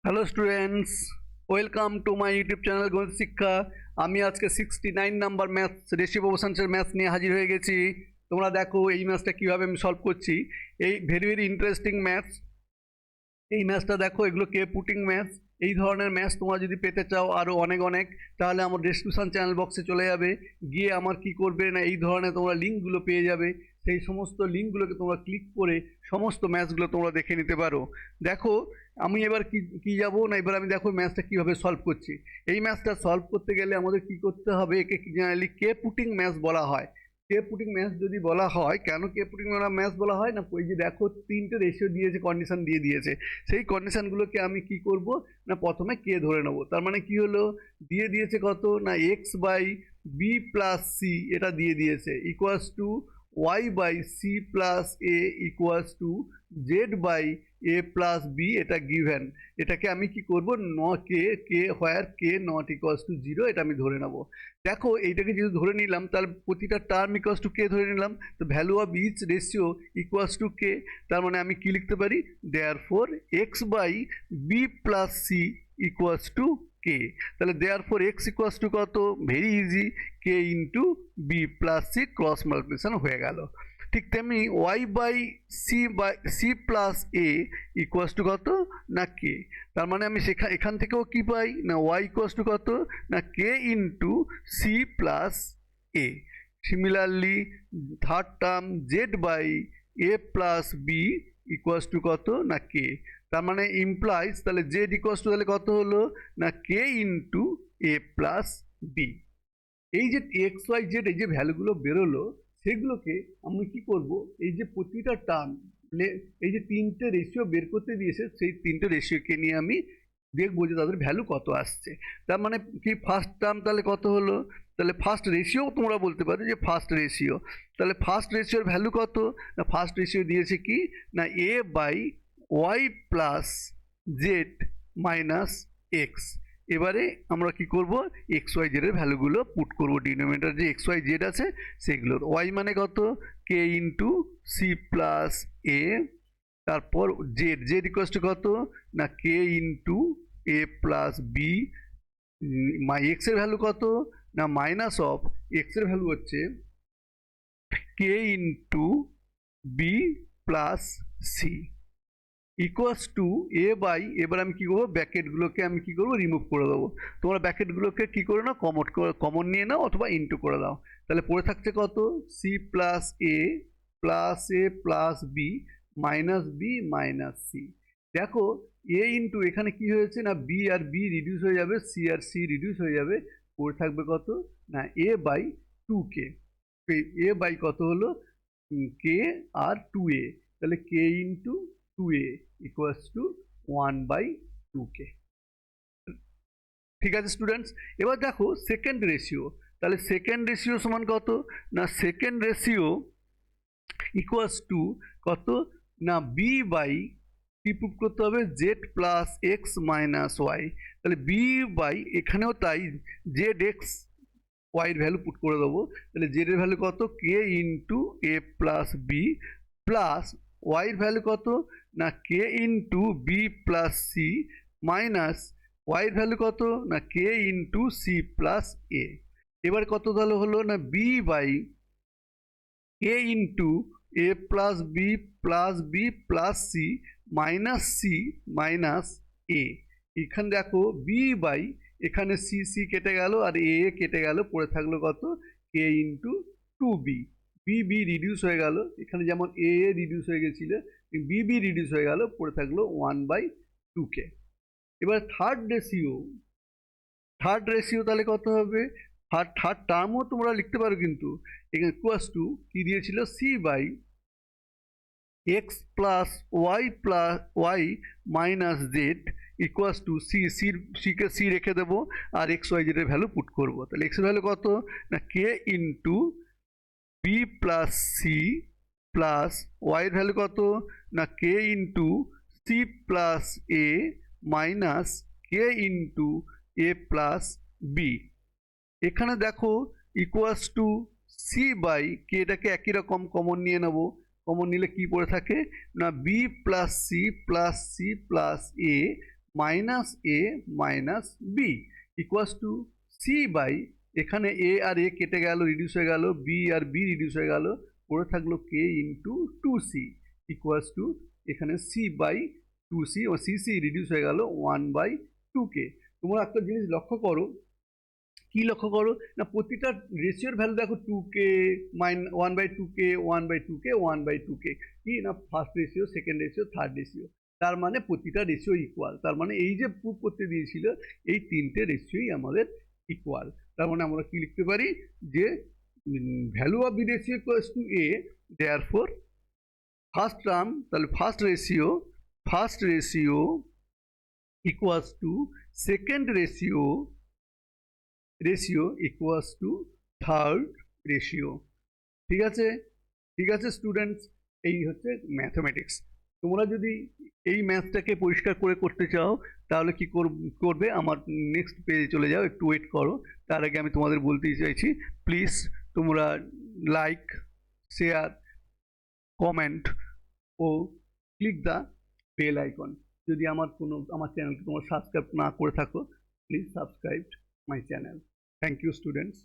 Hello students, welcome to my YouTube channel গণিত শিক্ষা। আমি আজকে 69 নাম্বার ম্যাথস রেশিও প্রপোর্শনসের ম্যাথস নিয়ে হাজির হয়ে গেছি। তোমরা দেখো এই ম্যাথসটা কীভাবে আমি সলভ করছি। এই ভেরি ভেরি ইন্টারেস্টিং ম্যাথস। এই ম্যাথসটা দেখো, এগুলো কে পুটিং ম্যাথস। এই ধরনের ম্যাথস তোমরা যদি পেতে চাও আরও অনেক অনেক, তাহলে আমার ডেসক্রিপশন চ্যানেল বক্সে চলে যাবে, গিয়ে আমার কি করবে না এই ধরনের তোমরা লিঙ্কগুলো পেয়ে যাবে। সেই সমস্ত লিঙ্কগুলোকে তোমরা ক্লিক করে সমস্ত ম্যাথসগুলো তোমরা দেখে নিতে পারো। দেখো আমি এবার কি যাবো না, এবার আমি দেখো ম্যাথসটা কীভাবে সলভ করছি। এই ম্যাথসটা সলভ করতে গেলে আমাদের কি করতে হবে, একে জেনারেলি কে পুটিং ম্যাথস বলা হয়। কে পুটিং ম্যাথস যদি বলা হয়, কেন কে পুটিং ম্যাথস বলা হয় না, ওই যে দেখো তিনটে রেশিও দিয়েছে, কন্ডিশন দিয়ে দিয়েছে। সেই কন্ডিশনগুলোকে আমি কি করব না, প্রথমে কে ধরে নেব। তার মানে কি হলো, দিয়ে দিয়েছে কত না x by b plus c, এটা দিয়ে দিয়েছে equals to y by c plus a equals to z by a plus b, এটা গিভেন। এটাকে আমি কি করব, k where k not equals to zero, এটা আমি ধরে নেব। দেখো এইটাকে যদি ধরে নিলাম, তাহলে প্রতিটা টার্ম ইকুয়ালস টু কে ধরে নিলাম, তো value of each ratio equals to k. তার মানে আমি কি লিখতে পারি, therefore x by b plus c equals to k. তাহলে দেয়ারফর এক্স ইকুয়ালস টু কত, very easy, k into b plus c, cross multiplication হয়ে গেল। ঠিক তেমনি y by c plus a equals to কত না কে। তার মানে আমি এখান থেকেও কি পাই না, ওয়াই ইকুয়ালস টু কত না k into c plus a. Similarly third term z by a plus b equals to কত না কে। তার মানে ইমপ্লাইজ, তাহলে জেড ইকুয়ালস টু তাহলে কত হলো না k into a plus B. এই যে এক্স ওয়াই জেড এই যে ভ্যালুগুলো বেরোলো, সেগুলোকে আমি কি করব, এই যে প্রতিটা টার্ম, এই যে তিনটে রেশিও বের করতে দিয়েছে, সেই তিনটে রেশিওকে নিয়ে আমি দেখবো যে তাদের ভ্যালু কত আসছে। তার মানে কি, ফার্স্ট টার্ম তাহলে কত হলো, তাহলে ফার্স্ট রেশিও তোমরা বলতে পারো যে ফার্স্ট রেশিও। তাহলে ফার্স্ট রেশিওর ভ্যালু কত না, ফার্স্ট রেশিও দিয়েছে কি না a by y plus z minus x. এবারে আমরা কি করব, এক্স ওয়াই জেড এর ভ্যালুগুলো পুট করব, ডিনোমিনেটর যে এক্স ওয়াই জেড আছে সেগুলোর। ওয়াই মানে কত, k into c plus a, তারপর জেড, জেড ইকুয়ালস টু কত না k into a plus b. X এর ভ্যালু কত না মাইনাস অফ, এক্স এর ভ্যালু হচ্ছে k into b plus c equals to a by, এবার আমি কি করবো, ব্র্যাকেটগুলোকে আমি কি করবো রিমুভ করে দেবো। তোমরা ব্র্যাকেটগুলোকে কি করে নাও, কমন নিয়ে নাও অথবা ইন্টু করে দাও। তাহলে পড়ে থাকছে কত, c plus a plus b minus b minus c. দেখো এ ইন্টু এখানে কি হয়েছে না, বি আর বি রিডিউস হয়ে যাবে, সি আর সি রিডিউস হয়ে যাবে, পড়ে থাকবে কত না a by two k. A by কত হলো কে আর টু এ, তাহলে k into two a equals to one by two k. ঠিক আছে স্টুডেন্টস, এবার দেখো সেকেন্ড রেশিও। তাহলে সেকেন্ড রেশিও সমান কত না, সেকেন্ড রেশিও ইকুয়ালস টু কত না বি বাই, কি প্রুভ করতে হবে, z plus x minus y. তাহলে বি বাই, এখানেও তাই, জেড এক্স ওয়াইয়ের ভ্যালু পুট করে দেবো। তাহলে জেড এর ভ্যালু কত, k into a plus b plus ওয়াইয়ের ভ্যালু কত না k into b plus c minus ওয়াইয়ের ভ্যালু কত না k into c plus a. এবার কত তাহলে হলো না b by k into a plus b plus c minus a. এখানে দেখো বি বাই, এখানে সি সি কেটে গেল আর এ কেটে গেল, পড়ে থাকলো কত k into two b. B b reduce হয়ে গেল, এখানে যেমন এ রিডিউস হয়ে গেছিল, বি বি রিডিউস হয়ে গেল, পড়ে থাকলো ওয়ান বাই টু কে। এবার থার্ড রেশিও তাহলে কত হবে, থার্ড টার্মও তোমরা লিখতে পারো, কিন্তু এখানে ইকুয়ালস টু কি দিয়েছিল, c by x plus y minus z equals to সিকে সি রেখে দেবো আর এক্স ওয়াই জেডের ভ্যালু পুট করবো। তাহলে এক্সের ভ্যালু কত না k into b plus c plus ওয়াইয়ের ভ্যালু কত না k into c plus a minus k into a plus b. এখানে দেখো equals to c by k, এটাকে একই রকম কমন নিয়ে নেব, কমন নিলে কি পড়ে থাকে না b plus c plus a minus a minus b equals to c by, এখানে এ আর এ কেটে গেল, রিডিউস হয়ে গেল, বি আর বি রিডিউস হয়ে গেল, পড়ে থাকলো k into two c equals to এখানে সি বাই টু সি ও সি সি রিডিউস হয়ে গেল ওয়ান বাই টু কে। তোমরা একটা জিনিস লক্ষ্য করো, কি লক্ষ্য করো না, প্রতিটা রেশিওর ভ্যালু দেখো two k, one by two k, one by two k, one by two k, কি না first ratio, second ratio, third ratio, তার মানে প্রতিটা রেশিও ইকুয়াল। তার মানে এই যে প্রুভ করতে দিয়েছিল এই তিনটে রেশিওই আমাদের ইকুয়াল। তার মানে আমরা কি লিখতে পারি যে value of b ratio equals to a, therefore first term, তাহলে first ratio equals to second ratio equals to third ratio. ঠিক আছে, ঠিক আছে স্টুডেন্টস, এই হচ্ছে ম্যাথমেটিক্স। তোমরা যদি এই ম্যাথটাকে পরিষ্কার করে করতে চাও তাহলে কি করবে, আমার নেক্সট পেজে চলে যাও, একটু ওয়েট করো। তার আগে আমি তোমাদের বলতেই চাইছি, প্লিজ তোমরা লাইক, শেয়ার, কমেন্ট ও ক্লিক দ্য বেল আইকন। যদি আমার চ্যানেলকে তোমরা সাবস্ক্রাইব না করে থাকো, please subscribe my channel. Thank you students.